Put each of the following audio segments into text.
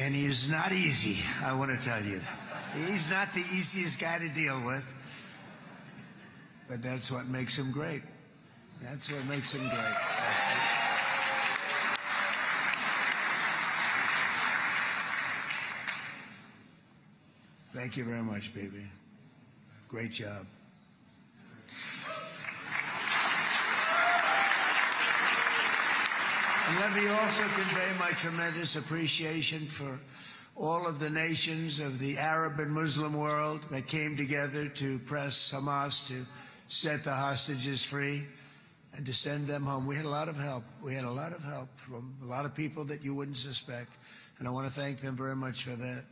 And he is not easy, I want to tell you. He's not the easiest guy to deal with. But that's what makes him great. That's what makes him great. Thank you very much, baby. Great job. And let me also convey my tremendous appreciation for all of the nations of the Arab and Muslim world that came together to press Hamas to set the hostages free and to send them home. We had a lot of help. We had a lot of help from a lot of people that you wouldn't suspect, and I want to thank them very much for that.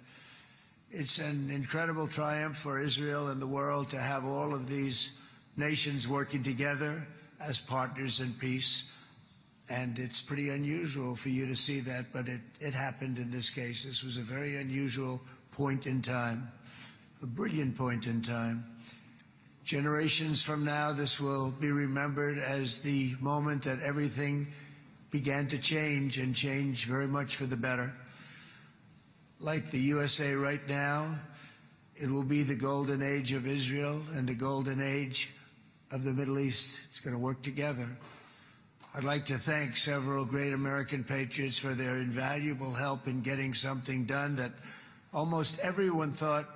It's an incredible triumph for Israel and the world to have all of these nations working together as partners in peace. And it's pretty unusual for you to see that, but it happened in this case. This was a very unusual point in time, a brilliant point in time. Generations from now, this will be remembered as the moment that everything began to change, and change very much for the better. Like the USA right now, it will be the golden age of Israel and the golden age of the Middle East. It's going to work together. I'd like to thank several great American patriots for their invaluable help in getting something done that almost everyone thought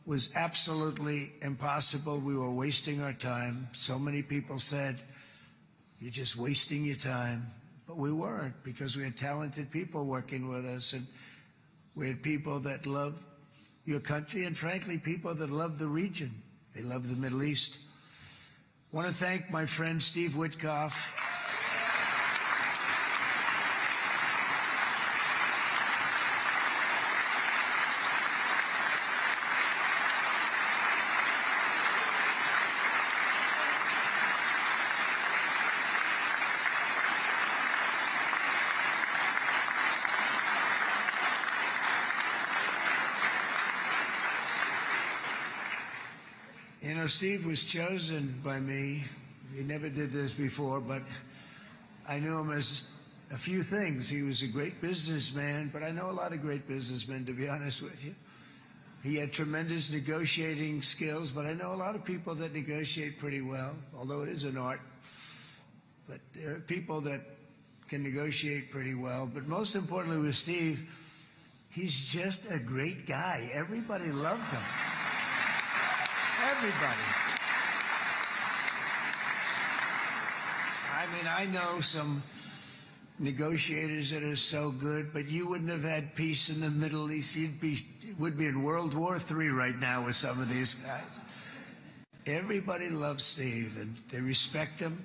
was absolutely impossible. We were wasting our time. So many people said, "You're just wasting your time." But we weren't, because we had talented people working with us, and we had people that love your country, and frankly, people that love the region. They love the Middle East. I want to thank my friend Steve Witkoff. You know, Steve was chosen by me. He never did this before, but I knew him as a few things. He was a great businessman, but I know a lot of great businessmen, to be honest with you. He had tremendous negotiating skills, but I know a lot of people that negotiate pretty well, although it is an art. But there are people that can negotiate pretty well. But most importantly with Steve, he's just a great guy. Everybody loved him. Everybody. I mean, I know some negotiators that are so good, but you wouldn't have had peace in the Middle East. You would be in World War III right now with some of these guys. Everybody loves Steve, and they respect him,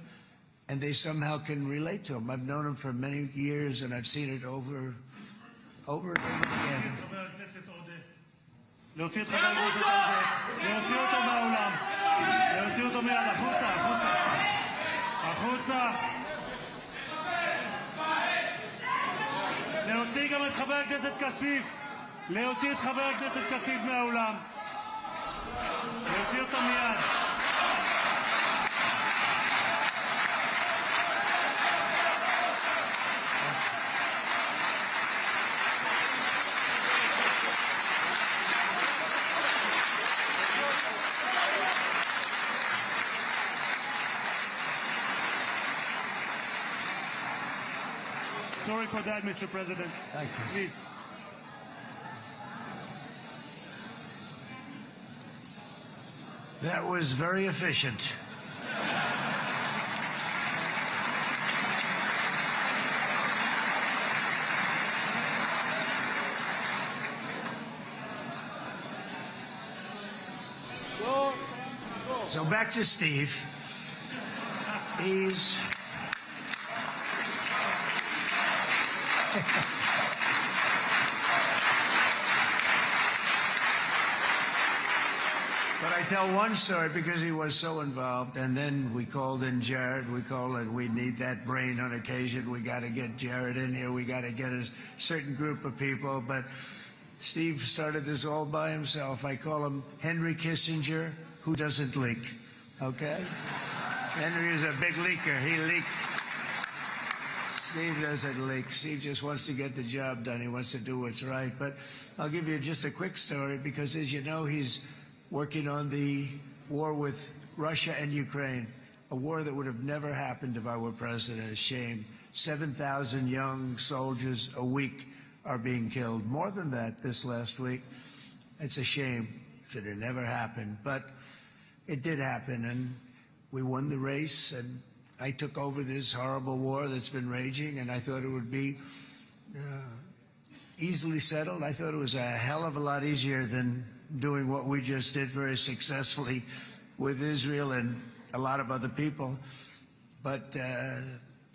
and they somehow can relate to him. I've known him for many years, and I've seen it over and over again. להוציא את חבר הכנסת הזה, להוציא אותו מהאולם, להוציא אותו מיד, החוצה, החוצה, החוצה. להוציא גם את חבר הכנסת כסיף, להוציא את חבר הכנסת כסיף מהאולם, להוציא אותו מיד. Sorry for that, Mr. President. Thank you. Please. That was very efficient. So back to Steve. He's But I tell one story because he was so involved, and then we called in Jared. We need that brain on occasion. We got to get Jared in here. We got to get a certain group of people. But Steve started this all by himself. I call him Henry Kissinger, who doesn't leak. Okay? Henry is a big leaker. He leaked Steve doesn't leak. Steve just wants to get the job done. He wants to do what's right. But I'll give you just a quick story because, as you know, he's working on the war with Russia and Ukraine, a war that would have never happened if I were president. A shame. 7,000 young soldiers a week are being killed. More than that this last week. It's a shame. It should have never happened. But it did happen, and we won the race, and I took over this horrible war that's been raging, and I thought it would be easily settled. I thought it was a hell of a lot easier than doing what we just did very successfully with Israel and a lot of other people. But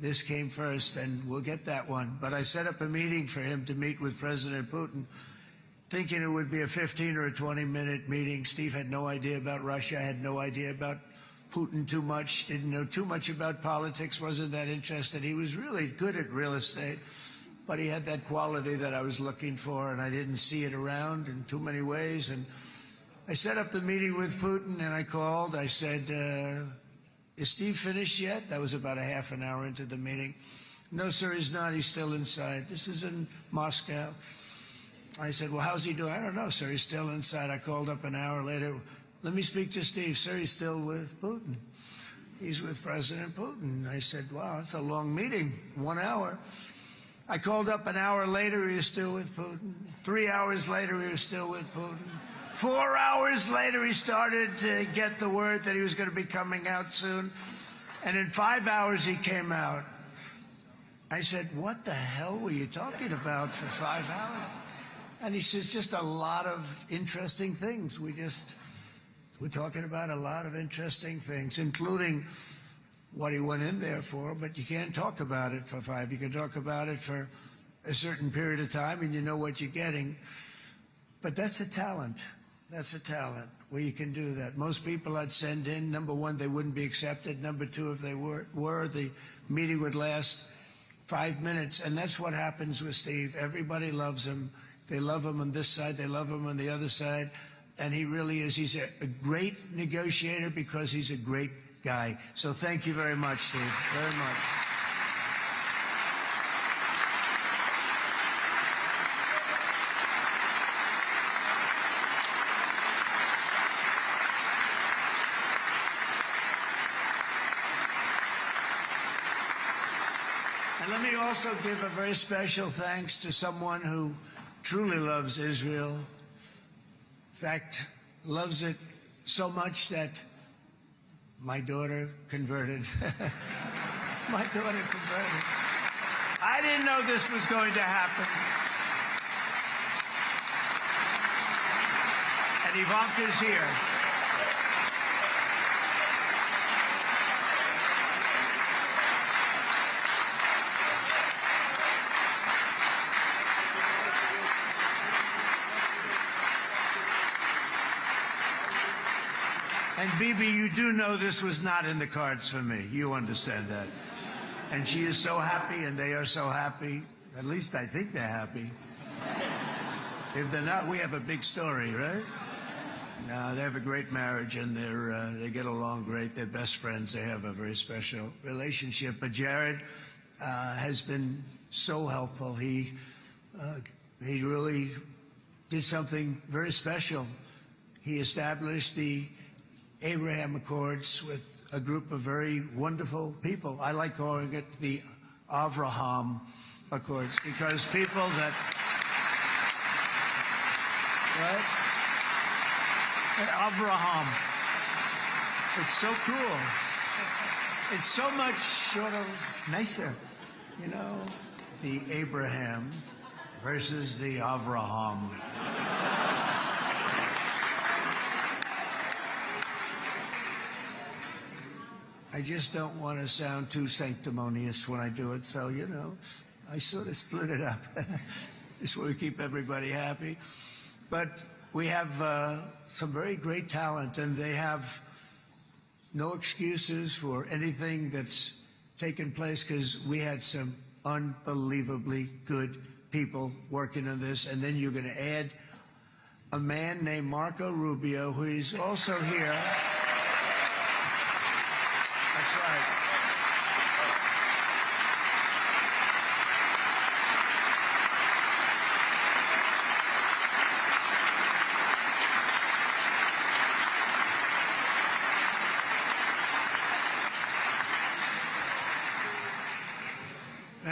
this came first, and we'll get that one. But I set up a meeting for him to meet with President Putin, thinking it would be a 15 or a 20-minute meeting. Steve had no idea about Russia, had no idea about Putin too much, didn't know too much about politics, wasn't that interested. He was really good at real estate, but he had that quality that I was looking for, and I didn't see it around in too many ways. And I set up the meeting with Putin, and I called. I said, is Steve finished yet? That was about a half an hour into the meeting. No, sir, he's not. He's still inside. This is in Moscow. I said, well, how's he doing? I don't know, sir. He's still inside. I called up an hour later. Let me speak to Steve. Sir, he's still with Putin. He's with President Putin. I said, wow, that's a long meeting, 1 hour. I called up an hour later. He was still with Putin. 3 hours later, he was still with Putin. 4 hours later, he started to get the word that he was going to be coming out soon. And in 5 hours, he came out. I said, what the hell were you talking about for 5 hours? And he says, just a lot of interesting things. We're talking about a lot of interesting things, including what he went in there for, but you can't talk about it for 5. You can talk about it for a certain period of time, and you know what you're getting. But that's a talent. That's a talent where you can do that. Most people I'd send in, number one, they wouldn't be accepted. Number two, if they were, the meeting would last 5 minutes. And that's what happens with Steve. Everybody loves him. They love him on this side. They love him on the other side. And he really is. He's a great negotiator because he's a great guy. So thank you very much, Steve. Very much. And let me also give a very special thanks to someone who truly loves Israel. In fact, loves it so much that my daughter converted. My daughter converted. I didn't know this was going to happen. And Ivanka's here. And Bibi, you do know this was not in the cards for me. You understand that. And she is so happy, and they are so happy. At least I think they're happy. If they're not, we have a big story, right? No, they have a great marriage, and they get along great. They're best friends. They have a very special relationship. But Jared has been so helpful. He really did something very special. He established the Abraham Accords with a group of very wonderful people. I like calling it the Avraham Accords because people that, right? Avraham. It's so cool. It's so much sort of nicer, you know, the Abraham versus the Avraham. I just don't want to sound too sanctimonious when I do it, so, you know, I sort of split it up. This way we keep everybody happy. But we have some very great talent, and they have no excuses for anything that's taken place because we had some unbelievably good people working on this. And then you're going to add a man named Marco Rubio, who is also here. That's right.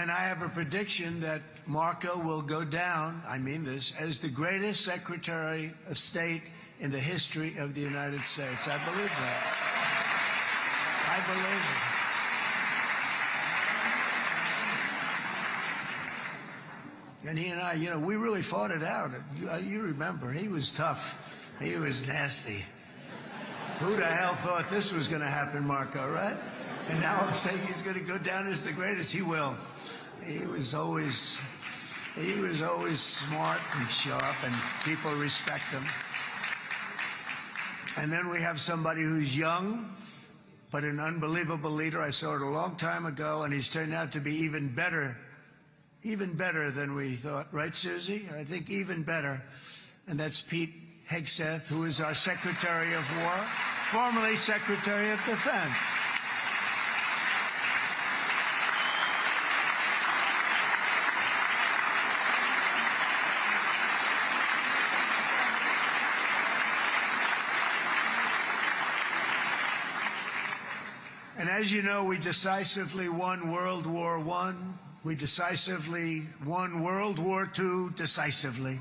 And I have a prediction that Marco will go down, I mean this, as the greatest Secretary of State in the history of the United States. I believe that. I believe it. And he and I, we really fought it out. You remember, he was tough. He was nasty. Who the hell thought this was going to happen, Marco, right? And now I'm saying he's going to go down as the greatest. He will. He was always smart and sharp, and people respect him. And then we have somebody who's young, but an unbelievable leader. I saw it a long time ago, and he's turned out to be even better than we thought. Right, Susie? I think even better. And that's Pete Hegseth, who is our Secretary of War, formerly Secretary of Defense. And as you know, we decisively won World War I. We decisively won World War II decisively.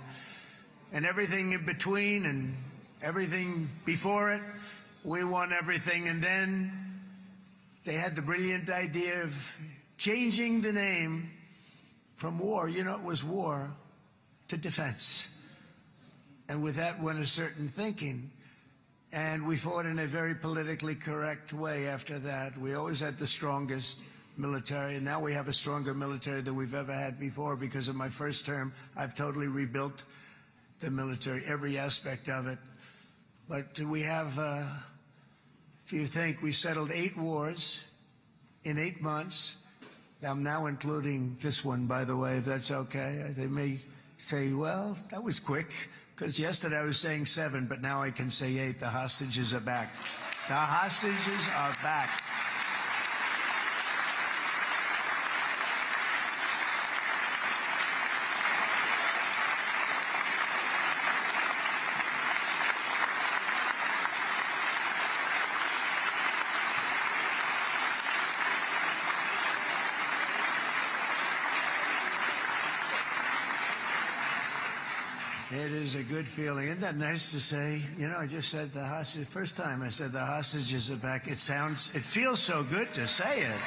And everything in between and everything before it, we won everything. And then they had the brilliant idea of changing the name from war, it was war, to defense. And with that went a certain thinking. And we fought in a very politically correct way after that. We always had the strongest military, and now we have a stronger military than we've ever had before. Because of my first term, I've totally rebuilt the military, every aspect of it. But we have, if you think, we settled 8 wars in 8 months. I'm now including this one, by the way, if that's okay. They may say, well, that was quick. Because yesterday I was saying 7, but now I can say 8. The hostages are back. The hostages are back. It is a good feeling. Isn't that nice to say? I just said the hostage. First time I said the hostages are back. It feels so good to say it.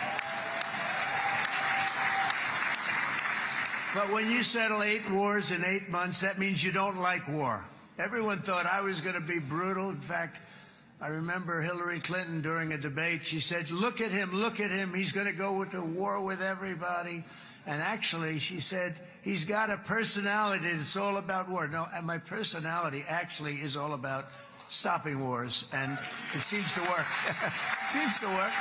But when you settle 8 wars in 8 months, that means you don't like war. Everyone thought I was going to be brutal. In fact, I remember Hillary Clinton during a debate, she said, look at him, he's going to go to war with everybody. And actually, she said, he's got a personality that's all about war. No, and my personality actually is all about stopping wars. And it seems to work. It seems to work.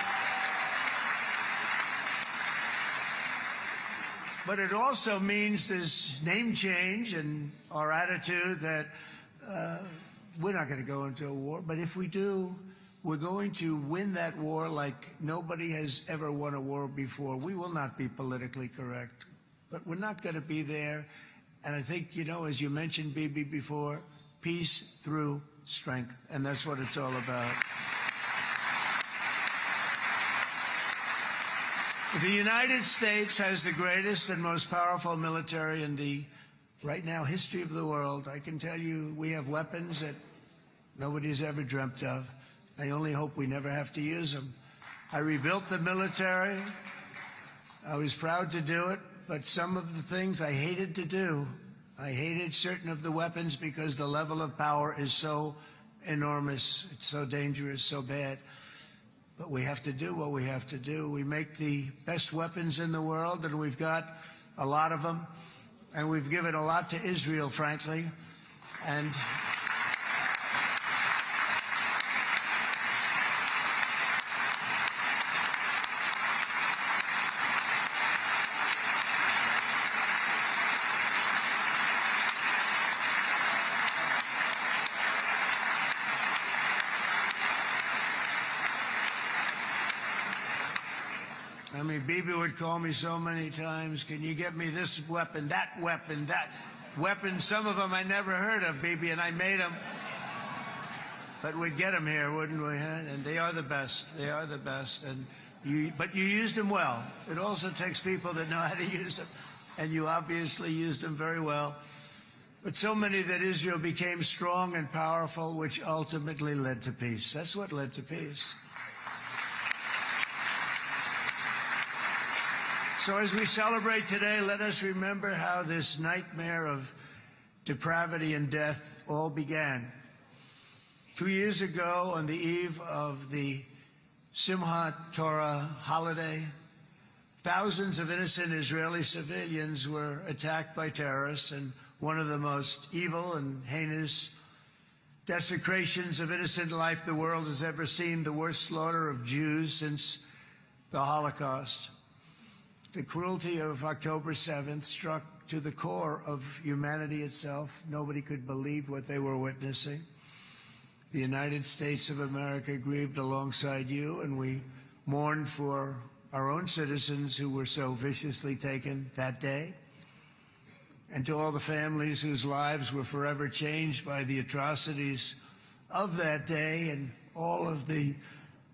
But it also means this name change and our attitude that we're not going to go into a war. But if we do, we're going to win that war like nobody has ever won a war before. We will not be politically correct, but we're not going to be there. And I think, as you mentioned, Bibi, before, peace through strength. And that's what it's all about. The United States has the greatest and most powerful military in the, right now, history of the world. I can tell you we have weapons that nobody's ever dreamt of. I only hope we never have to use them. I rebuilt the military. I was proud to do it, but some of the things I hated to do. I hated certain of the weapons because the level of power is so enormous. It's so dangerous, so bad. But we have to do what we have to do. We make the best weapons in the world, and we've got a lot of them. And we've given a lot to Israel, frankly. And Bibi would call me so many times, can you get me this weapon, that weapon, that weapon? Some of them I never heard of, Bibi, and I made them. But we'd get them here, wouldn't we? And they are the best. They are the best. And But you used them well. It also takes people that know how to use them, and you obviously used them very well. But so many that Israel became strong and powerful, which ultimately led to peace. That's what led to peace. So as we celebrate today, let us remember how this nightmare of depravity and death all began. 2 years ago, on the eve of the Simchat Torah holiday, thousands of innocent Israeli civilians were attacked by terrorists, and one of the most evil and heinous desecrations of innocent life the world has ever seen, the worst slaughter of Jews since the Holocaust. The cruelty of October 7th struck to the core of humanity itself. Nobody could believe what they were witnessing. The United States of America grieved alongside you, and we mourned for our own citizens who were so viciously taken that day. And to all the families whose lives were forever changed by the atrocities of that day, and all of the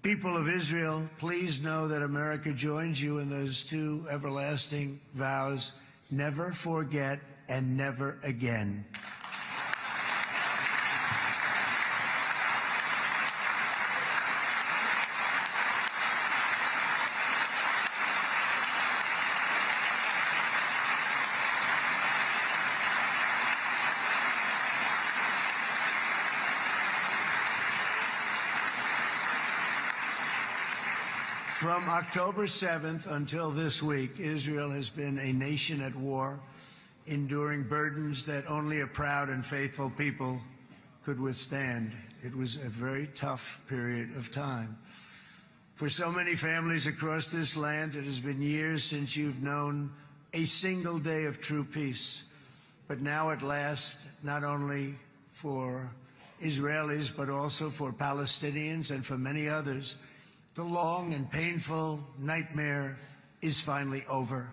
people of Israel, please know that America joins you in those two everlasting vows: never forget and never again. From October 7th until this week, Israel has been a nation at war, enduring burdens that only a proud and faithful people could withstand. It was a very tough period of time. For so many families across this land, it has been years since you've known a single day of true peace. But now at last, not only for Israelis, but also for Palestinians and for many others, the long and painful nightmare is finally over.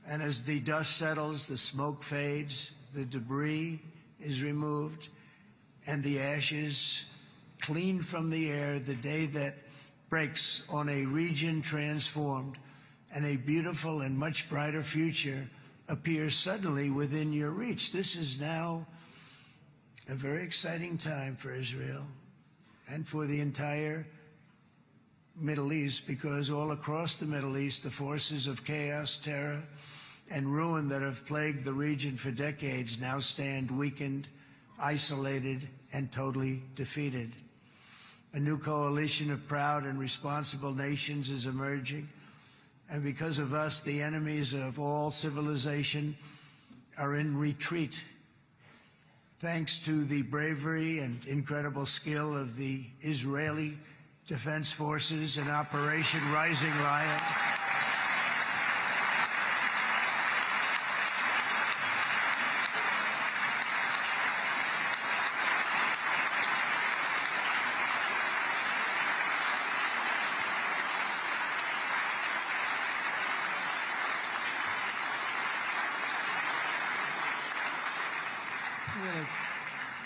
And as the dust settles, the smoke fades, the debris is removed, and the ashes cleaned from the air, the day that breaks on a region transformed, and a beautiful and much brighter future appears suddenly within your reach. This is now a very exciting time for Israel and for the entire Middle East, because all across the Middle East, the forces of chaos, terror, and ruin that have plagued the region for decades now stand weakened, isolated, and totally defeated. A new coalition of proud and responsible nations is emerging, and because of us, the enemies of all civilization are in retreat. Thanks to the bravery and incredible skill of the Israeli Defense Forces in Operation Rising Lion,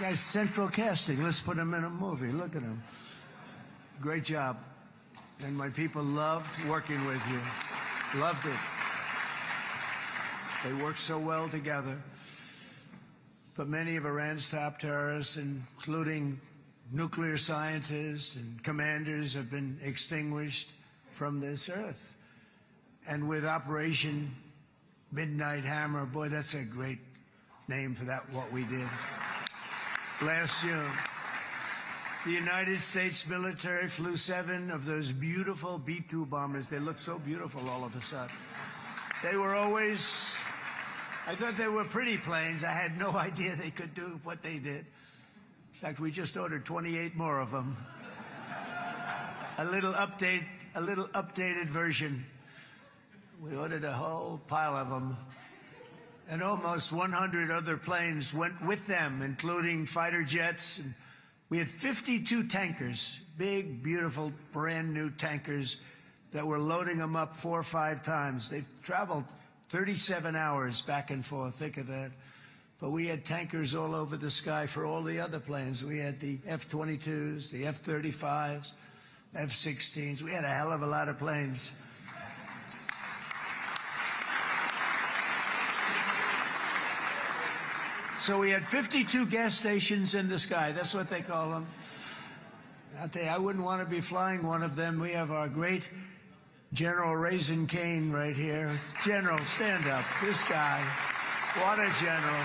guy's central casting. Let's put him in a movie. Look at him. Great job. And my people loved working with you. Loved it. They worked so well together. But many of Iran's top terrorists, including nuclear scientists and commanders, have been extinguished from this earth. And with Operation Midnight Hammer, boy, that's a great name for that, what we did last June. The United States military flew 7 of those beautiful B-2 bombers. They look so beautiful all of a sudden. They were always, I thought they were pretty planes. I had no idea they could do what they did. In fact, we just ordered 28 more of them. A little updated version. We ordered a whole pile of them. And almost 100 other planes went with them, including fighter jets. And we had 52 tankers, big, beautiful, brand new tankers that were loading them up 4 or 5 times. They've traveled 37 hours back and forth. Think of that. But we had tankers all over the sky for all the other planes. We had the F-22s, the F-35s, F-16s. We had a hell of a lot of planes. So we had 52 gas stations in the sky. That's what they call them. I'll tell you, I wouldn't want to be flying one of them. We have our great General Raisin Cain right here. General, stand up. This guy. What a general.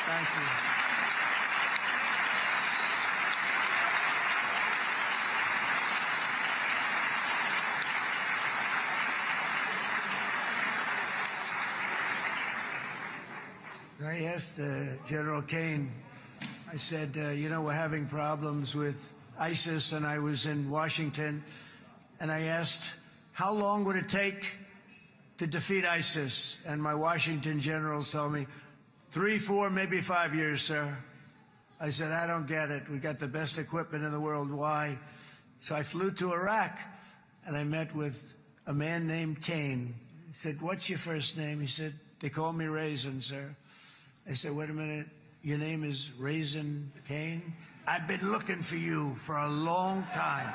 Thank you. I asked General Cain, I said, you know, we're having problems with ISIS, and I was in Washington, and I asked, how long would it take to defeat ISIS? And my Washington generals told me, 3, 4, maybe 5 years, sir. I said, I don't get it. We got the best equipment in the world. Why? So I flew to Iraq, and I met with a man named Cain. He said, what's your first name? He said, they call me Raisin, sir. I said, wait a minute, your name is Raisin Cain? I've been looking for you for a long time.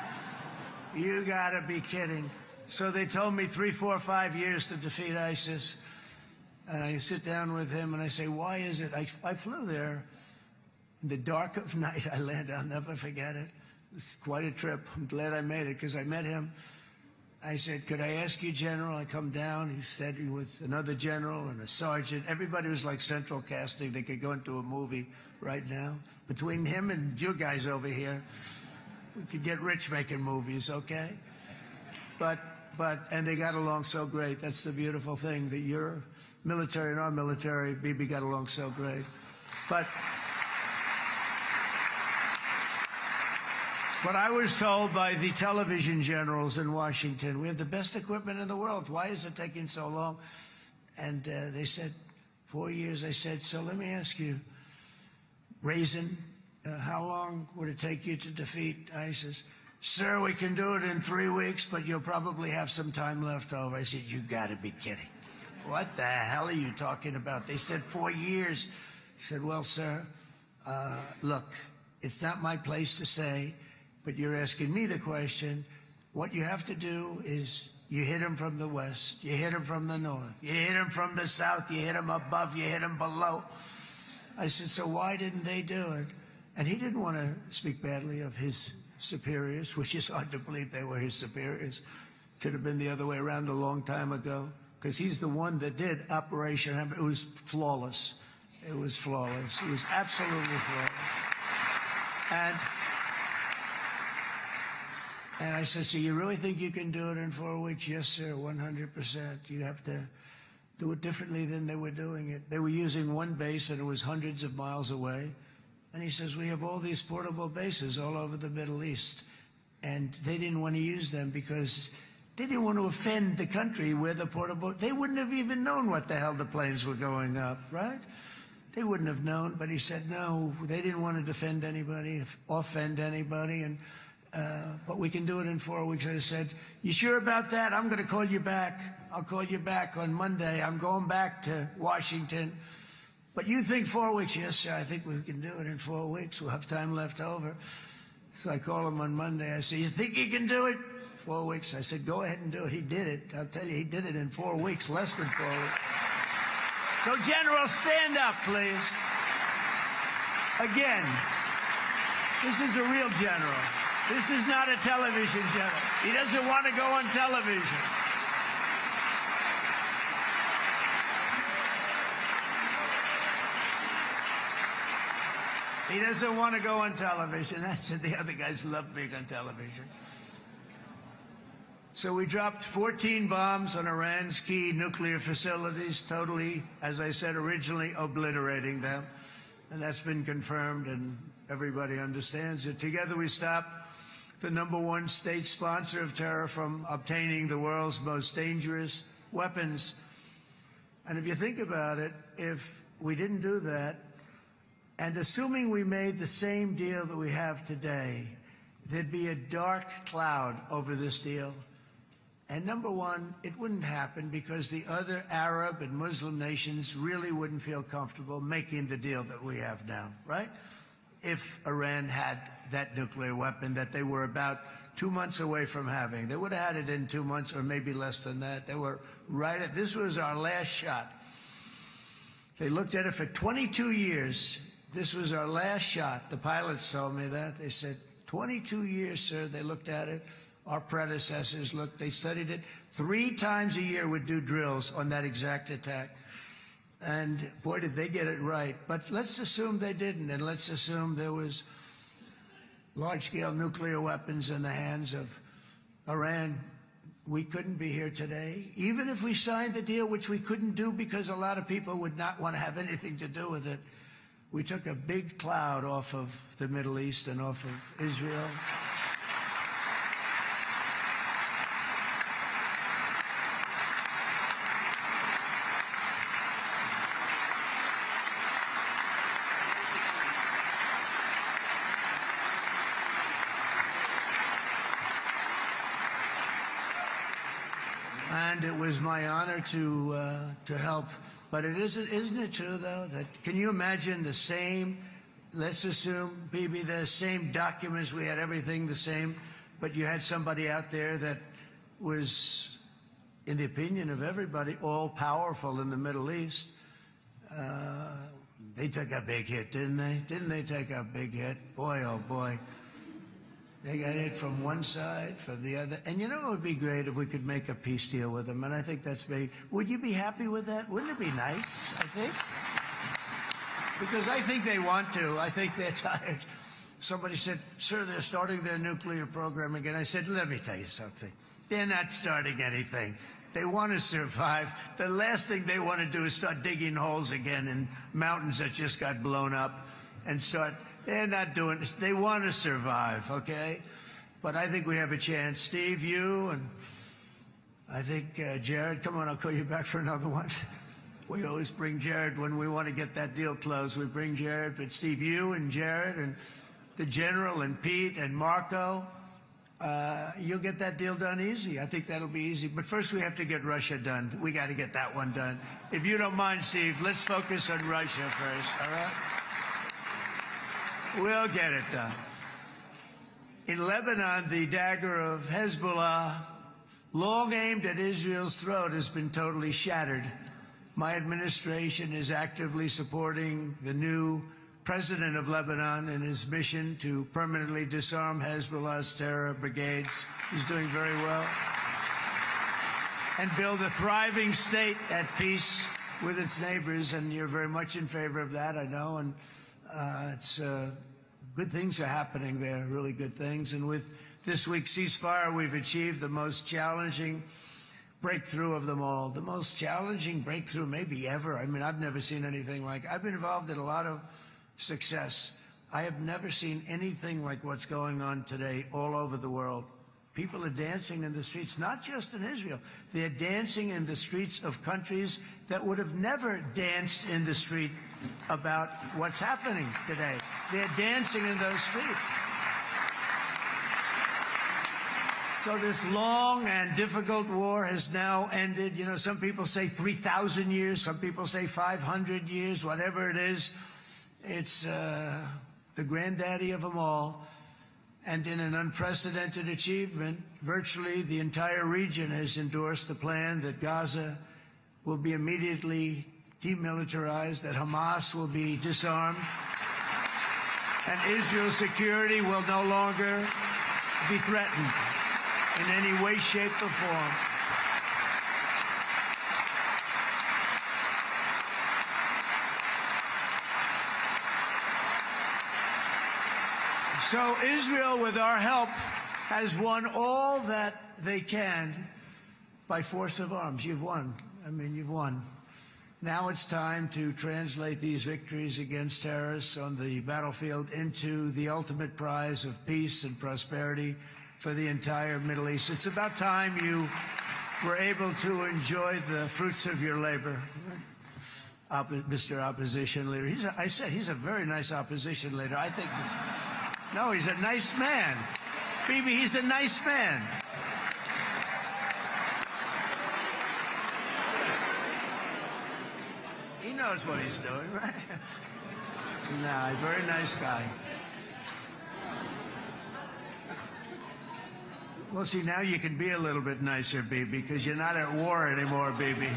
You gotta be kidding. So they told me 3, 4, 5 years to defeat ISIS. And I sit down with him and I say, why is it? I flew there in the dark of night. I landed, I'll never forget it. It's quite a trip. I'm glad I made it because I met him. I said, could I ask you, General? I come down. He said, with another general and a sergeant. Everybody was like central casting. They could go into a movie right now. Between him and you guys over here, we could get rich making movies, okay? And they got along so great. That's the beautiful thing, that your military and our military, BB, got along so great. But I was told by the television generals in Washington, we have the best equipment in the world. Why is it taking so long? And they said, 4 years. I said, so let me ask you, Raisin, how long would it take you to defeat ISIS? Sir, we can do it in 3 weeks, but you'll probably have some time left over. I said, you gotta be kidding. What the hell are you talking about? They said 4 years. I said, well, sir, look, it's not my place to say, but you're asking me the question. What you have to do is you hit him from the west, you hit him from the north, you hit him from the south, you hit him above, you hit him below. I said, so why didn't they do it? And he didn't want to speak badly of his superiors, which is hard to believe they were his superiors. Should have been the other way around a long time ago, because he's the one that did Operation Hammer. It was flawless. It was flawless. It was absolutely flawless. And I said, so you really think you can do it in 4 weeks? Yes, sir, 100%. You have to do it differently than they were doing it. They were using one base, and it was hundreds of miles away. And he says, we have all these portable bases all over the Middle East. And they didn't want to use them because they didn't want to offend the country where the portable... They wouldn't have even known what the hell the planes were going up, right? They wouldn't have known. But he said, no, they didn't want to defend anybody, offend anybody. And but we can do it in 4 weeks. I said, you sure about that? I'm going to call you back. I'll call you back on Monday. I'm going back to Washington. But you think 4 weeks? Yes, sir, I think we can do it in 4 weeks. We'll have time left over. So I call him on Monday. I say, you think you can do it? 4 weeks. I said, go ahead and do it. He did it. I'll tell you, he did it in 4 weeks, less than 4 weeks. So, General, stand up, please. Again, this is a real general. This is not a television general. He doesn't want to go on television. He doesn't want to go on television. I said the other guys love being on television. So we dropped 14 bombs on Iran's key nuclear facilities, totally, as I said originally, obliterating them. And that's been confirmed, and everybody understands it. Together we stopped the #1 state sponsor of terror from obtaining the world's most dangerous weapons. And if you think about it, if we didn't do that, and assuming we made the same deal that we have today, there'd be a dark cloud over this deal. And #1, it wouldn't happen because the other Arab and Muslim nations really wouldn't feel comfortable making the deal that we have now, right? if Iran had that nuclear weapon that they were about 2 months away from having. They would have had it in 2 months or maybe less than that. They were right at, this was our last shot. They looked at it for 22 years. This was our last shot. The pilots told me that. They said, 22 years, sir. They looked at it. Our predecessors looked, they studied it. 3 times a year would do drills on that exact attack. And boy, did they get it right. But let's assume they didn't, and let's assume there was large-scale nuclear weapons in the hands of Iran. We couldn't be here today. Even if we signed the deal, which we couldn't do because a lot of people would not want to have anything to do with it, we took a big cloud off of the Middle East and off of Israel. And it was my honor to help. But isn't it true, though, that can you imagine the same, let's assume, Bibi, the same documents, we had everything the same, but you had somebody out there that was, in the opinion of everybody, all-powerful in the Middle East. They took a big hit, didn't they? Didn't they take a big hit? Boy, oh boy. They got hit from one side, from the other. And you know, it would be great if we could make a peace deal with them. And I think that's maybe, would you be happy with that? Wouldn't it be nice, I think? Because I think they want to. I think they're tired. Somebody said, sir, they're starting their nuclear program again. I said, let me tell you something. They're not starting anything. They want to survive. The last thing they want to do is start digging holes again in mountains that just got blown up and start. They're not doing this. They want to survive, okay? But I think we have a chance. Steve, you, and I think Jared, come on, I'll call you back for another one. We always bring Jared when we want to get that deal closed. We bring Jared, but Steve, you and Jared and the General and Pete and Marco, you'll get that deal done easy. I think that'll be easy. But first we have to get Russia done. We got to get that one done. If you don't mind, Steve, let's focus on Russia first, all right? We'll get it done. In Lebanon, the dagger of Hezbollah, long aimed at Israel's throat, has been totally shattered. My administration is actively supporting the new president of Lebanon in his mission to permanently disarm Hezbollah's terror brigades. He's doing very well. And build a thriving state at peace with its neighbors. And you're very much in favor of that, I know. And good things are happening there, really good things. And with this week's ceasefire, we've achieved the most challenging breakthrough of them all. The most challenging breakthrough maybe ever. I mean, I've never seen anything like. I've been involved in a lot of success. I have never seen anything like what's going on today all over the world. People are dancing in the streets, not just in Israel. They're dancing in the streets of countries that would have never danced in the street about what's happening today. They're dancing in those streets. So this long and difficult war has now ended. You know, some people say 3,000 years, some people say 500 years, whatever it is. It's the granddaddy of them all. And in an unprecedented achievement, virtually the entire region has endorsed the plan that Gaza will be immediately demilitarized, that Hamas will be disarmed, and Israel's security will no longer be threatened in any way, shape, or form. So Israel, with our help, has won all that they can by force of arms. You've won. I mean, you've won. Now it's time to translate these victories against terrorists on the battlefield into the ultimate prize of peace and prosperity for the entire Middle East. It's about time you were able to enjoy the fruits of your labor. Mr. Opposition Leader. I said he's a very nice opposition leader. I think. No, he's a nice man. Bibi, he's a nice man. He knows what he's doing, right? No, he's a very nice guy. Well, see, now you can be a little bit nicer, Bibi, because you're not at war anymore, Bibi.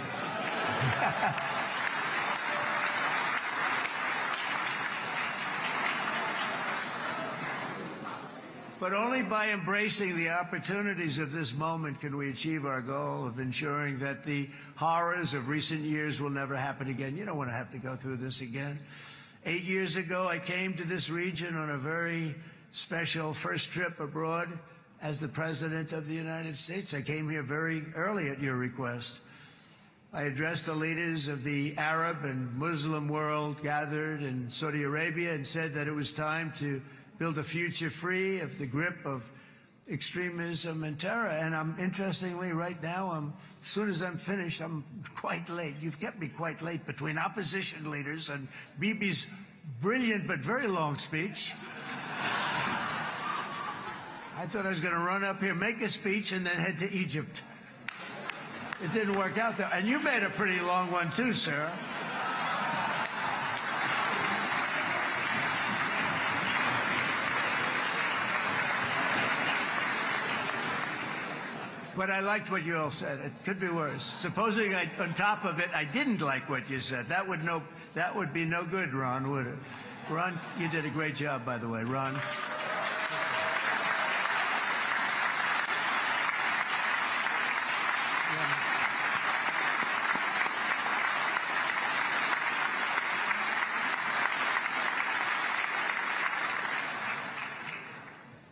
But only by embracing the opportunities of this moment can we achieve our goal of ensuring that the horrors of recent years will never happen again. You don't want to have to go through this again. 8 years ago, I came to this region on a very special first trip abroad as the President of the United States. I came here very early at your request. I addressed the leaders of the Arab and Muslim world gathered in Saudi Arabia and said that it was time to build a future free of the grip of extremism and terror. And interestingly, right now, as soon as I'm finished, I'm quite late. You've kept me quite late between opposition leaders and Bibi's brilliant but very long speech. I thought I was going to run up here, make a speech, and then head to Egypt. It didn't work out there. And you made a pretty long one, too, Sarah. But I liked what you all said. It could be worse. Supposing on top of it, I didn't like what you said. That would be no good, Ron, would it? Ron, you did a great job, by the way, Ron.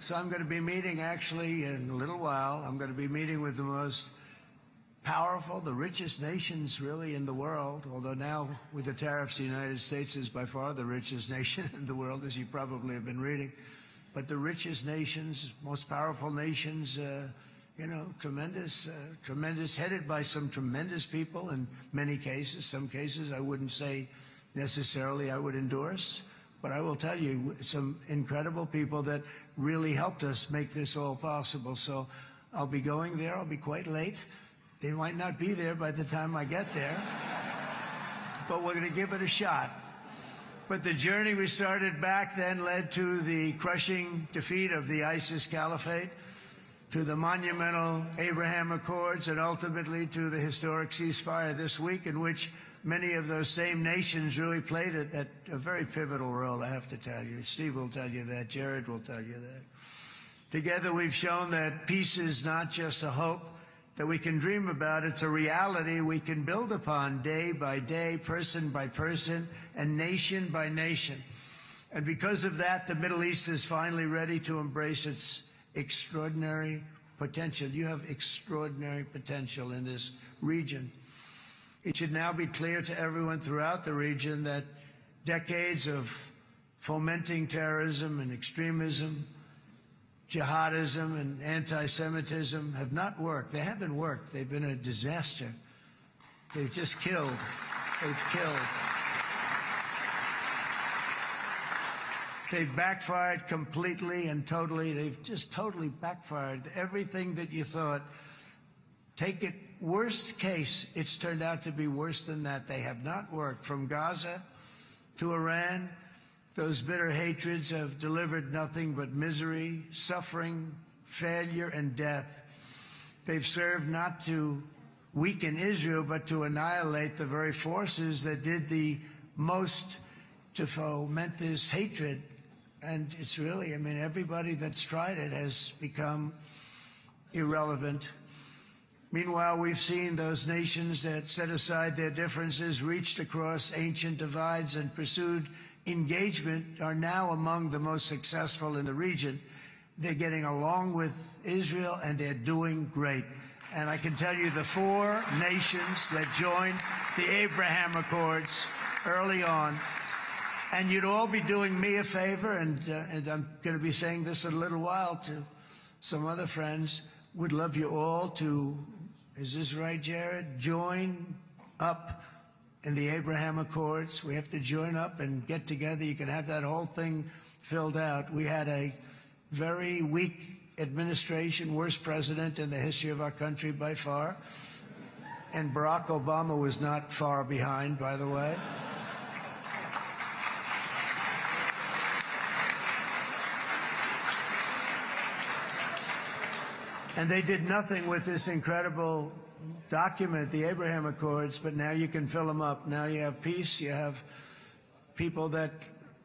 So I'm going to be meeting, actually, in a little while, I'm going to be meeting with the most powerful, the richest nations, really, in the world. Although now, with the tariffs, the United States is by far the richest nation in the world, as you probably have been reading. But the richest nations, most powerful nations, tremendous, headed by some tremendous people in many cases. Some cases I wouldn't say necessarily I would endorse. But I will tell you, some incredible people that really helped us make this all possible. So I'll be going there. I'll be quite late. They might not be there by the time I get there. But we're going to give it a shot. But the journey we started back then led to the crushing defeat of the ISIS caliphate, to the monumental Abraham Accords, and ultimately to the historic ceasefire this week, in which many of those same nations really played a very pivotal role, I have to tell you. Steve will tell you that. Jared will tell you that. Together, we've shown that peace is not just a hope that we can dream about. It's a reality we can build upon day by day, person by person, and nation by nation. And because of that, the Middle East is finally ready to embrace its extraordinary potential. You have extraordinary potential in this region. It should now be clear to everyone throughout the region that decades of fomenting terrorism and extremism, jihadism and anti-Semitism have not worked. They haven't worked. They've been a disaster. They've just killed. They've killed. They've backfired completely and totally. They've just totally backfired. Everything that you thought, take it worst case, it's turned out to be worse than that. They have not worked. From Gaza to Iran, those bitter hatreds have delivered nothing but misery, suffering, failure, and death. They've served not to weaken Israel, but to annihilate the very forces that did the most to foment this hatred. And it's really, everybody that's tried it has become irrelevant. Meanwhile, we've seen those nations that set aside their differences, reached across ancient divides, and pursued engagement are now among the most successful in the region. They're getting along with Israel, and they're doing great. And I can tell you the 4 nations that joined the Abraham Accords early on, and you'd all be doing me a favor, and I'm going to be saying this in a little while to some other friends, would love you all to, is this right, Jared? Join up in the Abraham Accords. We have to join up and get together. You can have that whole thing filled out. We had a very weak administration, worst president in the history of our country by far. And Barack Obama was not far behind, by the way. And they did nothing with this incredible document, the Abraham Accords, but now you can fill them up. Now you have peace, you have people that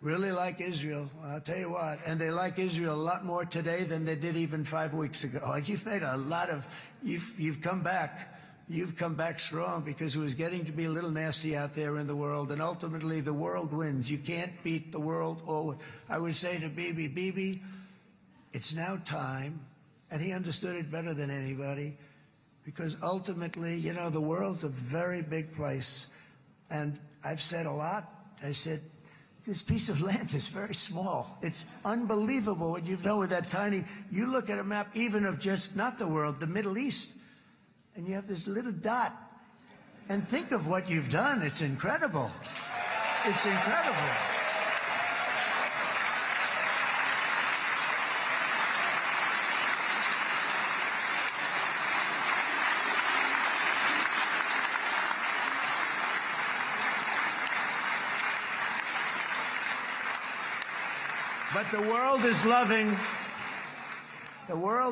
really like Israel. I'll tell you what, and they like Israel a lot more today than they did even 5 weeks ago. You've made a lot of, you've come back. You've come back strong because it was getting to be a little nasty out there in the world, and ultimately the world wins. You can't beat the world always. I would say to Bibi, it's now time, and he understood it better than anybody, because ultimately, you know, the world's a very big place. And I've said a lot. I said, this piece of land is very small. It's unbelievable what you've done with that tiny, you look at a map even of just, not the world, the Middle East, and you have this little dot. And think of what you've done. It's incredible. It's incredible. But the world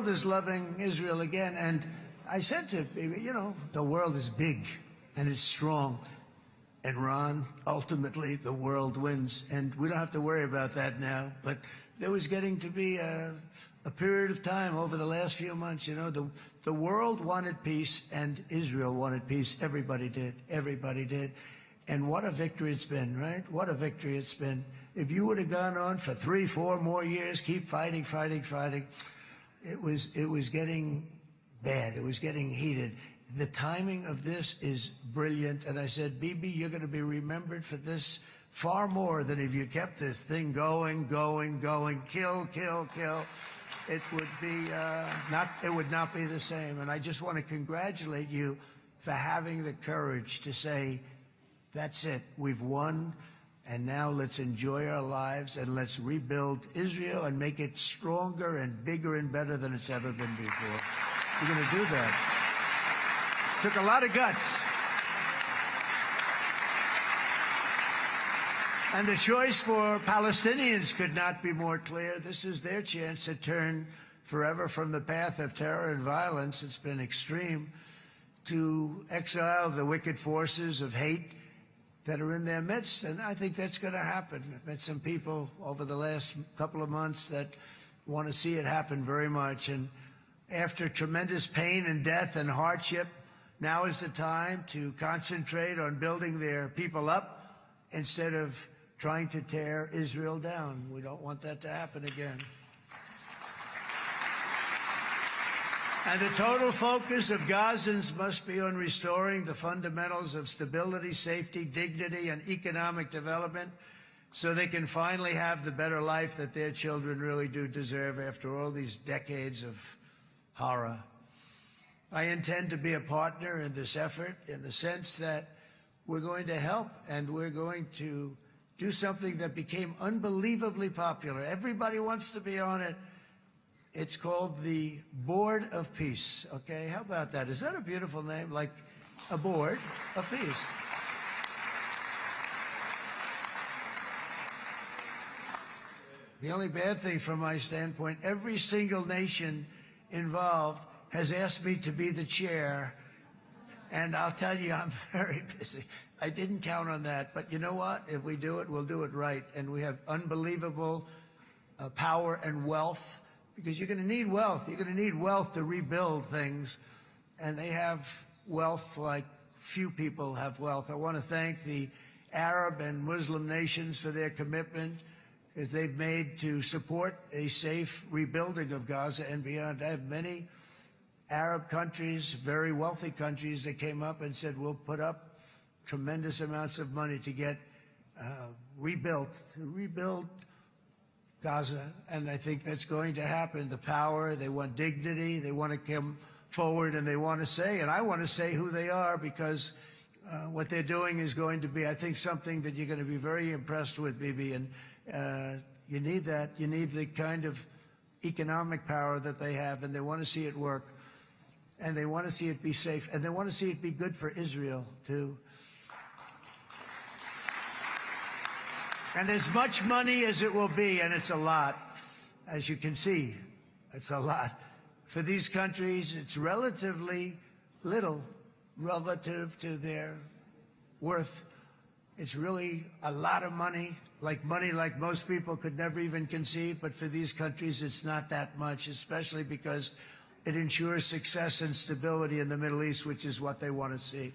is loving Israel again. And I said to Bibi, you know, the world is big and it's strong. And Ron, ultimately, the world wins. And we don't have to worry about that now. But there was getting to be a period of time over the last few months, you know, the world wanted peace and Israel wanted peace. Everybody did. Everybody did. And what a victory it's been, right? What a victory it's been. If you would have gone on for 3, 4 more years, keep fighting, it was getting bad. It was getting heated. The timing of this is brilliant. And I said, Bibi, you're going to be remembered for this far more than if you kept this thing going, kill. It would be it would not be the same. And I just want to congratulate you for having the courage to say, that's it, we've won. And now let's enjoy our lives and let's rebuild Israel and make it stronger and bigger and better than it's ever been before. We're going to do that. Took a lot of guts. And the choice for Palestinians could not be more clear. This is their chance to turn forever from the path of terror and violence. It's been extreme, to exile the wicked forces of hate that are in their midst, and I think that's going to happen. I've met some people over the last couple of months that want to see it happen very much, and after tremendous pain and death and hardship, now is the time to concentrate on building their people up instead of trying to tear Israel down. We don't want that to happen again. And the total focus of Gazans must be on restoring the fundamentals of stability, safety, dignity, and economic development so they can finally have the better life that their children really do deserve after all these decades of horror. I intend to be a partner in this effort in the sense that we're going to help and we're going to do something that became unbelievably popular. Everybody wants to be on it. It's called the Board of Peace, okay? How about that? Is that a beautiful name? Like a board of peace. The only bad thing from my standpoint, every single nation involved has asked me to be the chair, and I'll tell you, I'm very busy. I didn't count on that, but you know what? If we do it, we'll do it right, and we have unbelievable power and wealth. Because you're going to need wealth. You're going to need wealth to rebuild things. And they have wealth like few people have wealth. I want to thank the Arab and Muslim nations for their commitment as they've made to support a safe rebuilding of Gaza and beyond. I have many Arab countries, very wealthy countries, that came up and said, we'll put up tremendous amounts of money to get rebuild Gaza, and I think that's going to happen. The power, they want dignity, they want to come forward, and they want to say, and I want to say who they are, because what they're doing is going to be, I think, something that you're going to be very impressed with, Bibi, and you need that. You need the kind of economic power that they have, and they want to see it work, and they want to see it be safe, and they want to see it be good for Israel, too. And as much money as it will be, and it's a lot, as you can see, it's a lot. For these countries, it's relatively little relative to their worth. It's really a lot of money like most people could never even conceive. But for these countries, it's not that much, especially because it ensures success and stability in the Middle East, which is what they want to see.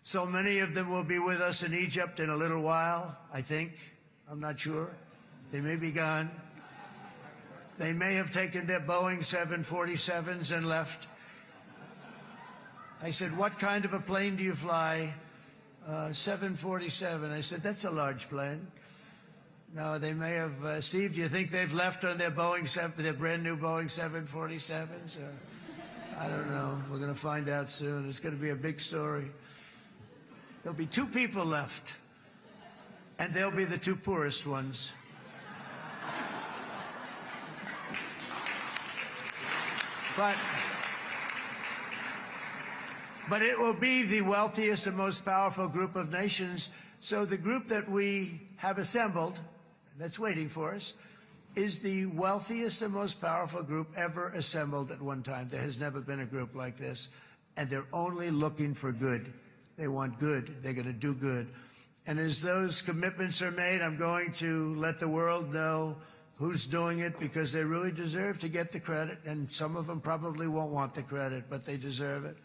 So many of them will be with us in Egypt in a little while, I think. I'm not sure. They may be gone. They may have taken their Boeing 747s and left. I said, what kind of a plane do you fly? 747. I said, that's a large plane. No, they may have. Steve, do you think they've left on their their brand new Boeing 747s? I don't know. We're going to find out soon. It's going to be a big story. There'll be 2 people left, and they'll be the 2 poorest ones. But it will be the wealthiest and most powerful group of nations. So the group that we have assembled, that's waiting for us, is the wealthiest and most powerful group ever assembled at one time. There has never been a group like this. And they're only looking for good. They want good. They're going to do good. And as those commitments are made, I'm going to let the world know who's doing it, because they really deserve to get the credit. And some of them probably won't want the credit, but they deserve it.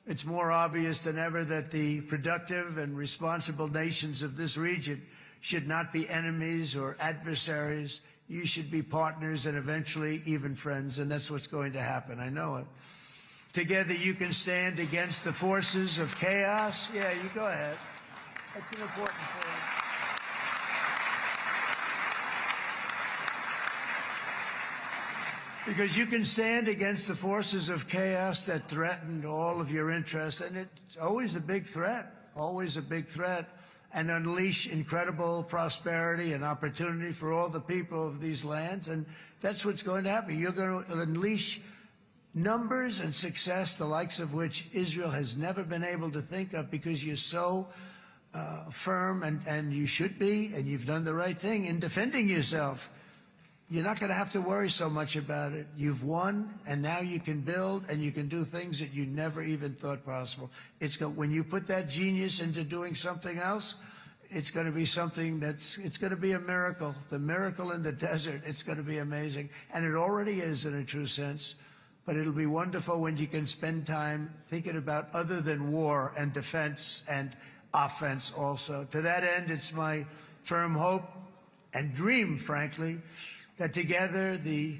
It's more obvious than ever that the productive and responsible nations of this region should not be enemies or adversaries. You should be partners and eventually even friends, and that's what's going to happen. I know it. Together you can stand against the forces of chaos. Yeah, you go ahead. That's an important point. Because you can stand against the forces of chaos that threaten all of your interests, and it's always a big threat, and unleash incredible prosperity and opportunity for all the people of these lands. And that's what's going to happen. You're going to unleash numbers and success, the likes of which Israel has never been able to think of, because you're so firm, and you should be, and you've done the right thing in defending yourself. You're not going to have to worry so much about it. You've won, and now you can build, and you can do things that you never even thought possible. When you put that genius into doing something else, it's going to be something it's going to be a miracle. The miracle in the desert, it's going to be amazing. And it already is in a true sense. But it'll be wonderful when you can spend time thinking about other than war and defense and offense also. To that end, it's my firm hope and dream, frankly, that together the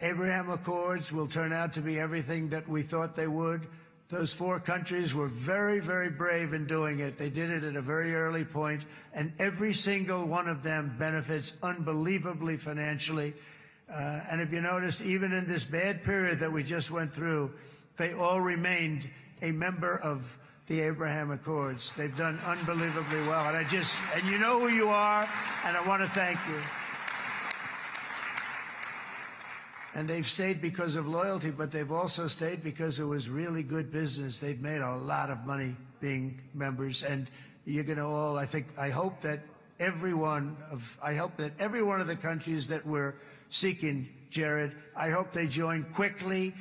Abraham Accords will turn out to be everything that we thought they would. Those 4 countries were very, very brave in doing it. They did it at a very early point, and every single one of them benefits unbelievably financially. And if you noticed, even in this bad period that we just went through, they all remained a member of the Abraham Accords. They've done unbelievably well. And you know who you are, and I want to thank you. And they've stayed because of loyalty, but they've also stayed because it was really good business. They've made a lot of money being members, and you're going to all, I hope that every one of the countries that we're seeking, Jared, I hope they join quickly.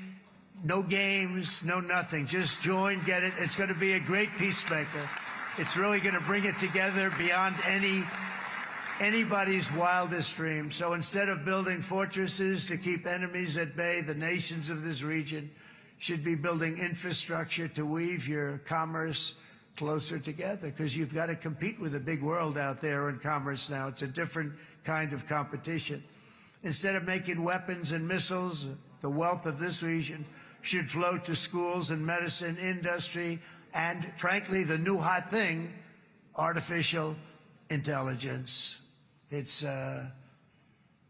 No games, no nothing. Just join, get it. It's going to be a great peacemaker. It's really going to bring it together beyond anybody's wildest dream. So instead of building fortresses to keep enemies at bay, the nations of this region should be building infrastructure to weave your commerce closer together, because you've got to compete with the big world out there in commerce now. It's a different kind of competition. Instead of making weapons and missiles, the wealth of this region should flow to schools and medicine, industry, and, frankly, the new hot thing, artificial intelligence. It's a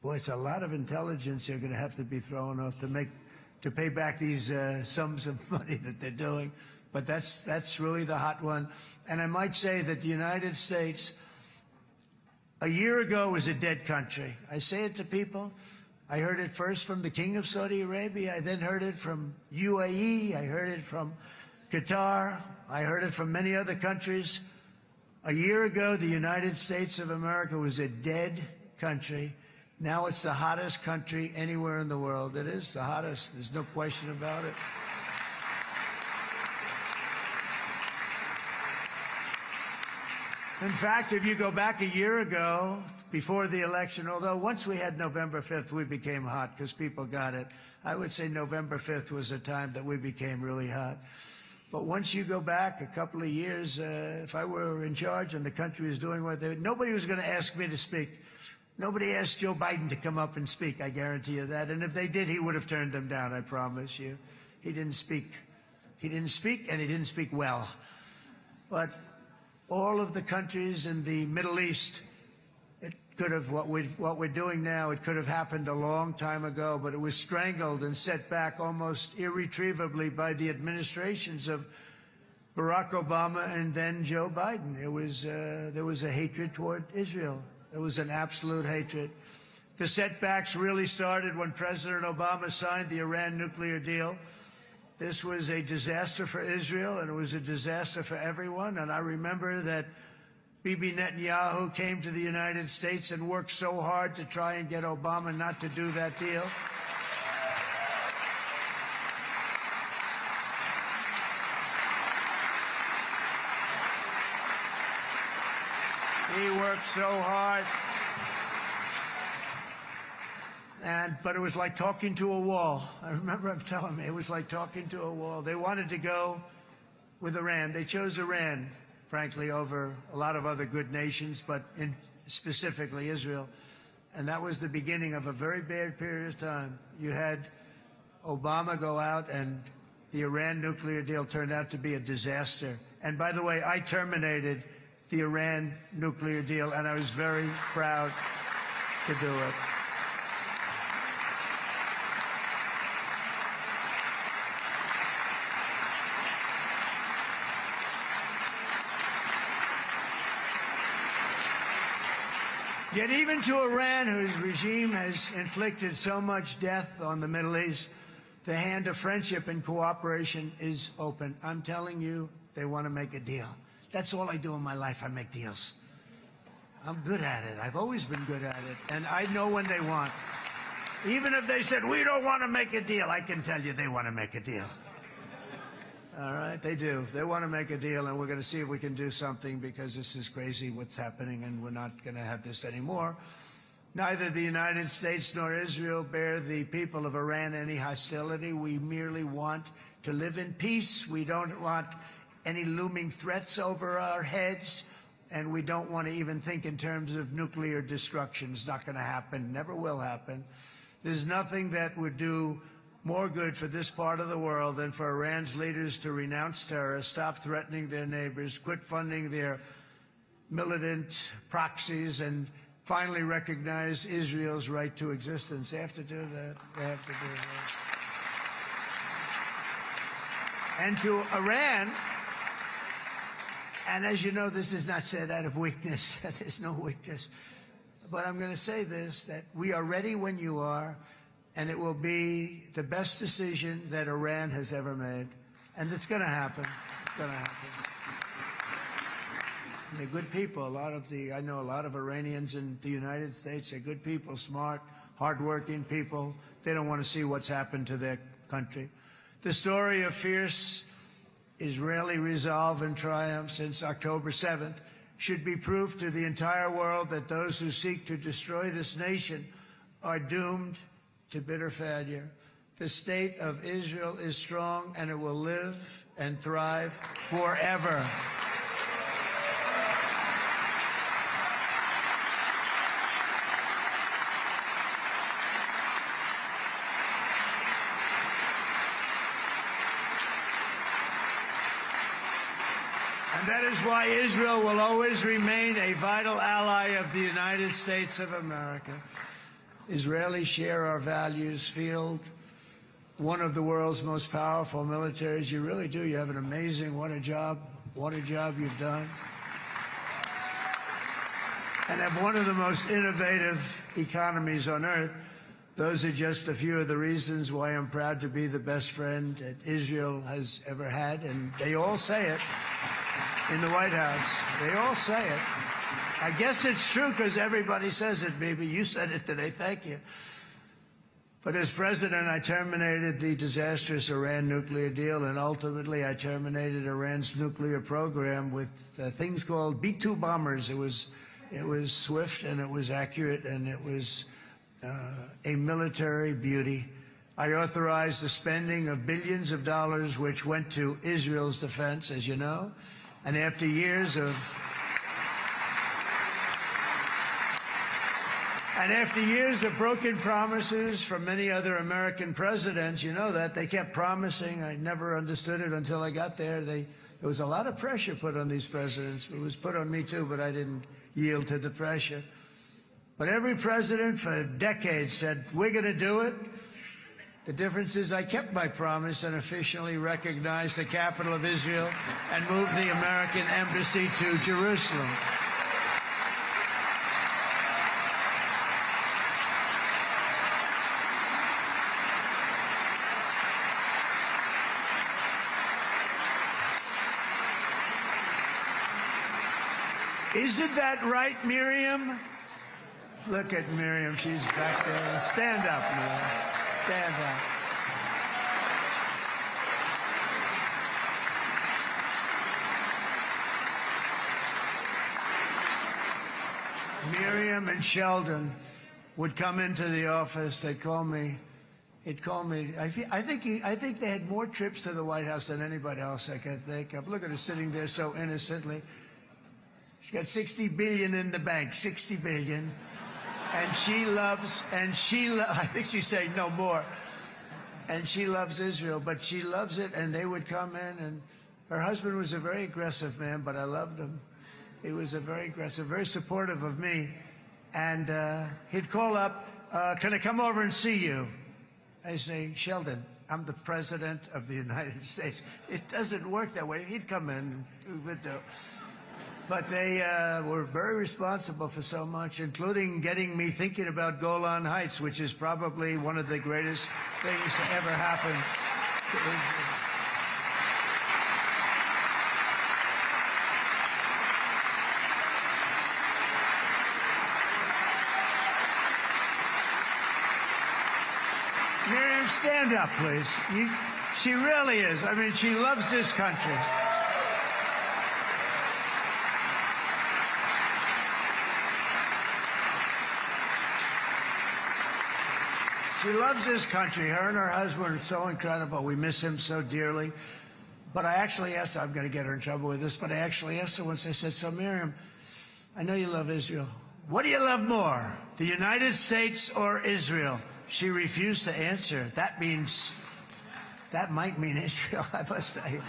lot of intelligence you're going to have to be thrown off to pay back these sums of money that they're doing. But that's really the hot one. And I might say that the United States, a year ago, was a dead country. I say it to people. I heard it first from the King of Saudi Arabia. I then heard it from UAE. I heard it from Qatar. I heard it from many other countries. A year ago, the United States of America was a dead country. Now it's the hottest country anywhere in the world. It is the hottest. There's no question about it. In fact, if you go back a year ago, before the election, although once we had November 5th, we became hot because people got it. I would say November 5th was a time that we became really hot. But once you go back a couple of years, if I were in charge and the country was doing what they, nobody was going to ask me to speak. Nobody asked Joe Biden to come up and speak, I guarantee you that. And if they did, he would have turned them down, I promise you. He didn't speak. He didn't speak, and he didn't speak well. But all of the countries in the Middle East, it could have, what we're doing now, it could have happened a long time ago, but it was strangled and set back almost irretrievably by the administrations of Barack Obama and then Joe Biden. It was, there was a hatred toward Israel. There was an absolute hatred. The setbacks really started when President Obama signed the Iran nuclear deal. This was a disaster for Israel, and it was a disaster for everyone. And I remember that Bibi Netanyahu came to the United States and worked so hard to try and get Obama not to do that deal. He worked so hard. But it was like talking to a wall. I remember him telling me it was like talking to a wall. They wanted to go with Iran. They chose Iran, frankly, over a lot of other good nations, but specifically Israel. And that was the beginning of a very bad period of time. You had Obama go out, and the Iran nuclear deal turned out to be a disaster. And by the way, I terminated the Iran nuclear deal, and I was very proud to do it. Yet even to Iran, whose regime has inflicted so much death on the Middle East, the hand of friendship and cooperation is open. I'm telling you, they want to make a deal. That's all I do in my life. I make deals. I'm good at it. I've always been good at it. And I know when they want. Even if they said, we don't want to make a deal, I can tell you they want to make a deal. All right, they do. They want to make a deal, and we're going to see if we can do something, because this is crazy what's happening, and we're not going to have this anymore. Neither the United States nor Israel bear the people of Iran any hostility. We merely want to live in peace. We don't want any looming threats over our heads, and we don't want to even think in terms of nuclear destruction. It's not going to happen, never will happen. There's nothing that would do more good for this part of the world than for Iran's leaders to renounce terror, stop threatening their neighbors, quit funding their militant proxies, and finally recognize Israel's right to existence. They have to do that. They have to do that. And to Iran, and as you know, this is not said out of weakness. There's no weakness. But I'm going to say this, that we are ready when you are, and it will be the best decision that Iran has ever made. And it's going to happen. It's going to happen. And they're good people. I know a lot of Iranians in the United States. They're good people, smart, hardworking people. They don't want to see what's happened to their country. The story of fierce Israeli resolve and triumph since October 7th should be proof to the entire world that those who seek to destroy this nation are doomed to bitter failure. The state of Israel is strong, and it will live and thrive forever. And that is why Israel will always remain a vital ally of the United States of America. Israelis share our values, field one of the world's most powerful militaries. You really do. You have an amazing, what a job you've done. And have one of the most innovative economies on earth. Those are just a few of the reasons why I'm proud to be the best friend that Israel has ever had. And they all say it in the White House. They all say it. I guess it's true because everybody says it, baby. You said it today. Thank you. But as president, I terminated the disastrous Iran nuclear deal, and ultimately I terminated Iran's nuclear program with things called B-2 bombers. It was swift, and it was accurate, and it was a military beauty. I authorized the spending of billions of dollars, which went to Israel's defense, as you know. And after years of broken promises from many other American presidents, you know that, they kept promising. I never understood it until I got there. There was a lot of pressure put on these presidents. It was put on me too, but I didn't yield to the pressure. But every president for decades said, we're going to do it. The difference is I kept my promise and officially recognized the capital of Israel and moved the American embassy to Jerusalem. Isn't that right, Miriam? Look at Miriam. She's back there. Stand up, Miriam. Stand up. Miriam and Sheldon would come into the office. They'd call me. He'd call me. I think they had more trips to the White House than anybody else I can think of. Look at her sitting there so innocently. She's got $60 billion in the bank, $60 billion. And I think she's saying no more. And she loves Israel, but she loves it, and they would come in, and her husband was a very aggressive man, but I loved him. He was a very aggressive, very supportive of me. And he'd call up, can I come over and see you? I say, Sheldon, I'm the president of the United States. It doesn't work that way. He'd come in, but they were very responsible for so much, including getting me thinking about Golan Heights, which is probably one of the greatest things to ever happen to Israel. Miriam, stand up, please. She really is. I mean, she loves this country. She loves this country. Her and her husband are so incredible. We miss him so dearly. But I actually asked her, I'm going to get her in trouble with this, but I actually asked her once, I said, so Miriam, I know you love Israel. What do you love more, the United States or Israel? She refused to answer. That might mean Israel, I must say.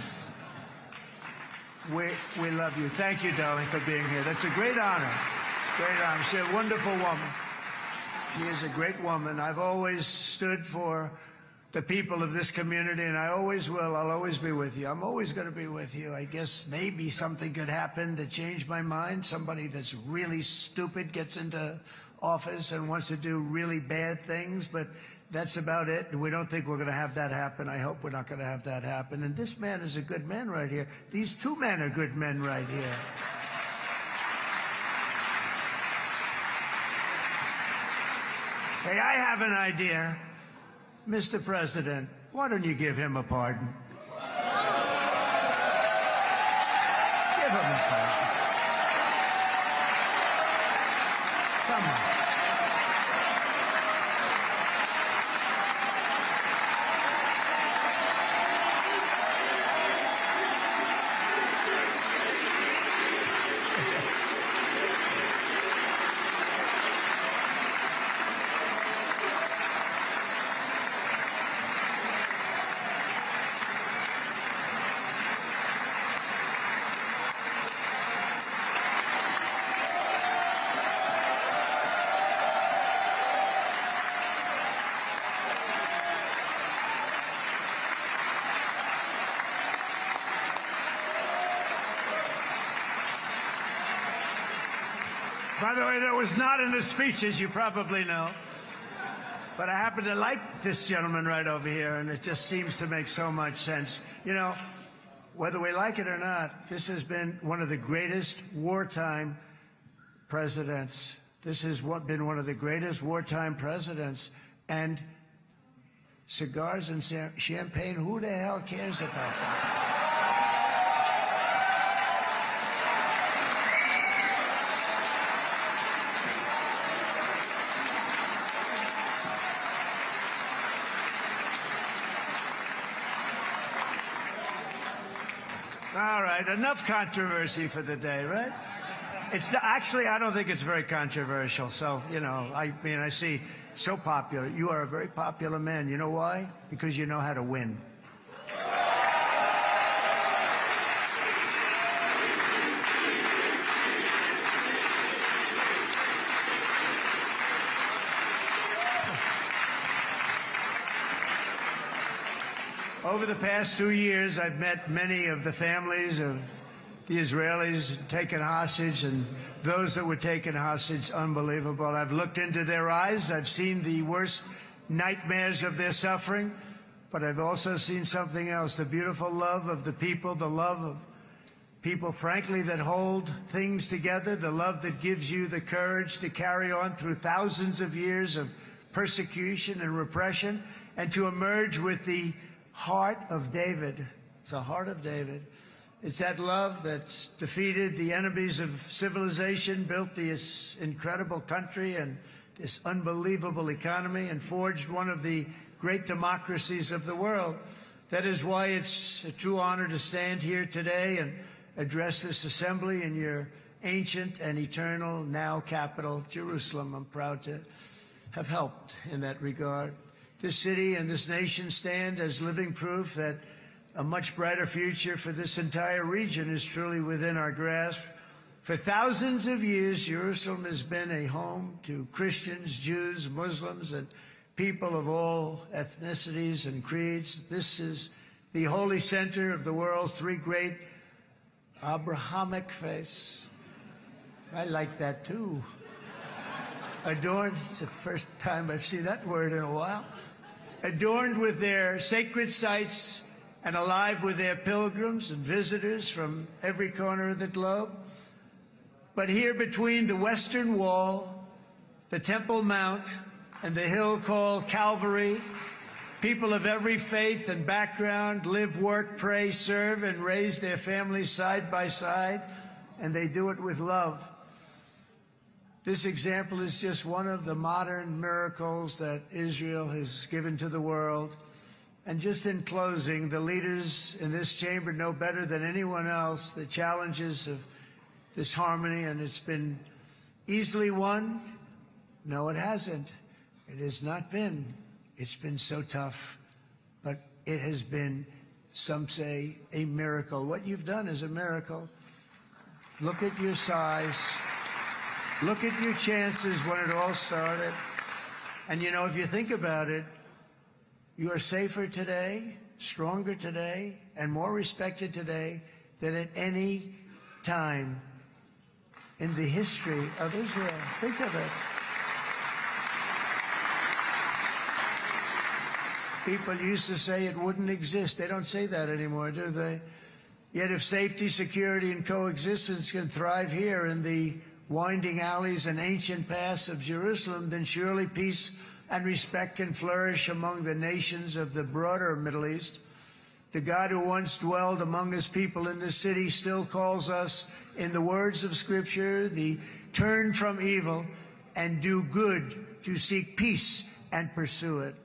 We love you. Thank you, darling, for being here. That's a great honor. Great honor. She's a wonderful woman. She is a great woman. I've always stood for the people of this community, and I always will. I'll always be with you. I'm always going to be with you. I guess maybe something could happen to change my mind. Somebody that's really stupid gets into office and wants to do really bad things, but that's about it. And we don't think we're going to have that happen. I hope we're not going to have that happen. And this man is a good man right here. These two men are good men right here. Hey, I have an idea. Mr. President, why don't you give him a pardon? Give him a pardon. Come on. By the way, that was not in the speech, as you probably know. But I happen to like this gentleman right over here, and it just seems to make so much sense. You know, whether we like it or not, this has been one of the greatest wartime presidents. This has been one of the greatest wartime presidents. And cigars and champagne, who the hell cares about that? All right, enough controversy for the day, right? Actually, I don't think it's very controversial. So, you know, I mean, I see so popular. You are a very popular man. You know why? Because you know how to win. Over the past 2 years, I've met many of the families of the Israelis taken hostage and those that were taken hostage. Unbelievable. I've looked into their eyes. I've seen the worst nightmares of their suffering, but I've also seen something else, the beautiful love of the people, the love of people, frankly, that hold things together, the love that gives you the courage to carry on through thousands of years of persecution and repression and to emerge with the heart of David. It's the heart of David. It's that love that's defeated the enemies of civilization, built this incredible country and this unbelievable economy, and forged one of the great democracies of the world. That is why it's a true honor to stand here today and address this assembly in your ancient and eternal now capital, Jerusalem. I'm proud to have helped in that regard. This city and this nation stand as living proof that a much brighter future for this entire region is truly within our grasp. For thousands of years, Jerusalem has been a home to Christians, Jews, Muslims, and people of all ethnicities and creeds. This is the holy center of the world's three great Abrahamic faiths. I like that too. Adorned, it's the first time I've seen that word in a while. Adorned with their sacred sites and alive with their pilgrims and visitors from every corner of the globe. But here between the Western Wall, the Temple Mount, and the hill called Calvary, people of every faith and background live, work, pray, serve, and raise their families side by side, and they do it with love. This example is just one of the modern miracles that Israel has given to the world. And just in closing, the leaders in this chamber know better than anyone else the challenges of this harmony, and it's been easily won. No, it hasn't. It has not been. It's been so tough, but it has been, some say, a miracle. What you've done is a miracle. Look at your size. Look at your chances when it all started. And, you know, if you think about it, you are safer today, stronger today, and more respected today than at any time in the history of Israel. Think of it. People used to say it wouldn't exist. They don't say that anymore, do they? Yet if safety, security, and coexistence can thrive here in the winding alleys and ancient paths of Jerusalem, then surely peace and respect can flourish among the nations of the broader Middle East. The God who once dwelled among his people in this city still calls us, in the words of Scripture, the turn from evil and do good, to seek peace and pursue it.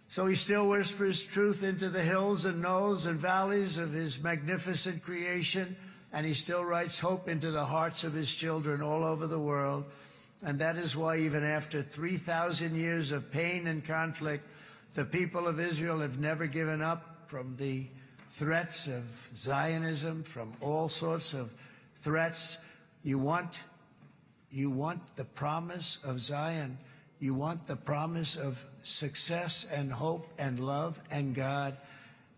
So he still whispers truth into the hills and knolls and valleys of his magnificent creation, and he still writes hope into the hearts of his children all over the world. And that is why even after 3,000 years of pain and conflict, the people of Israel have never given up from the threats of Zionism, from all sorts of threats. You want the promise of Zion. You want the promise of success and hope and love and God.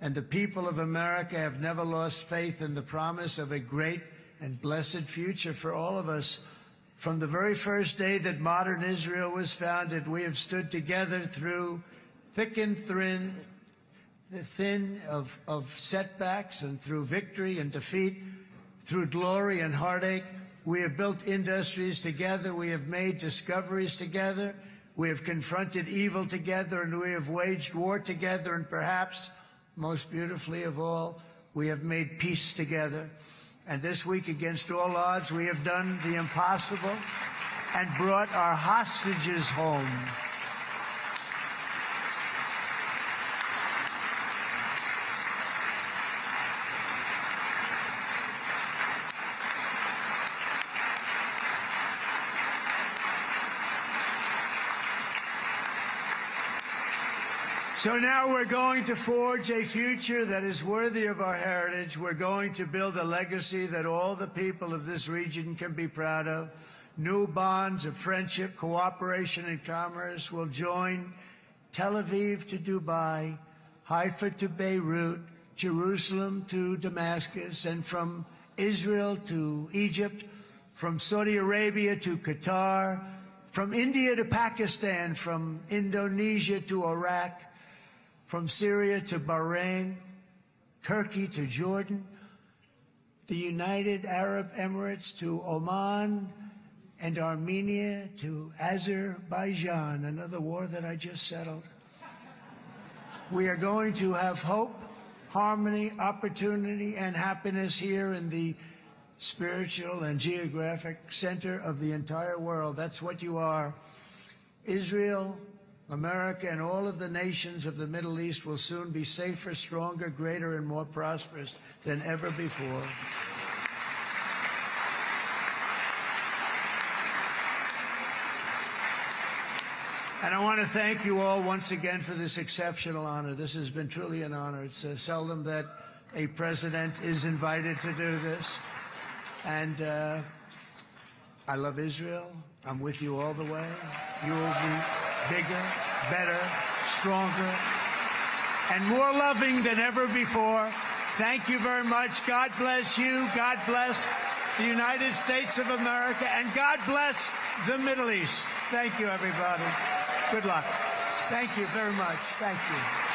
And the people of America have never lost faith in the promise of a great and blessed future for all of us. From the very first day that modern Israel was founded, we have stood together through thick and thin of setbacks, and through victory and defeat, through glory and heartache, We have built industries together. We have made discoveries together. We have confronted evil together, and we have waged war together. And perhaps, most beautifully of all, we have made peace together. And this week, against all odds, we have done the impossible and brought our hostages home. So now we're going to forge a future that is worthy of our heritage. We're going to build a legacy that all the people of this region can be proud of. New bonds of friendship, cooperation, and commerce will join Tel Aviv to Dubai, Haifa to Beirut, Jerusalem to Damascus, and from Israel to Egypt, from Saudi Arabia to Qatar, from India to Pakistan, from Indonesia to Iraq, from Syria to Bahrain, Turkey to Jordan, the United Arab Emirates to Oman, and Armenia to Azerbaijan, another war that I just settled. We are going to have hope, harmony, opportunity, and happiness here in the spiritual and geographic center of the entire world. That's what you are. Israel, America, and all of the nations of the Middle East will soon be safer, stronger, greater, and more prosperous than ever before. And I want to thank you all once again for this exceptional honor. This has been truly an honor. It's seldom that a president is invited to do this. And I love Israel. I'm with you all the way. You will be bigger, better, stronger, and more loving than ever before. Thank you very much. God bless you. God bless the United States of America. And God bless the Middle East. Thank you, everybody. Good luck. Thank you very much. Thank you.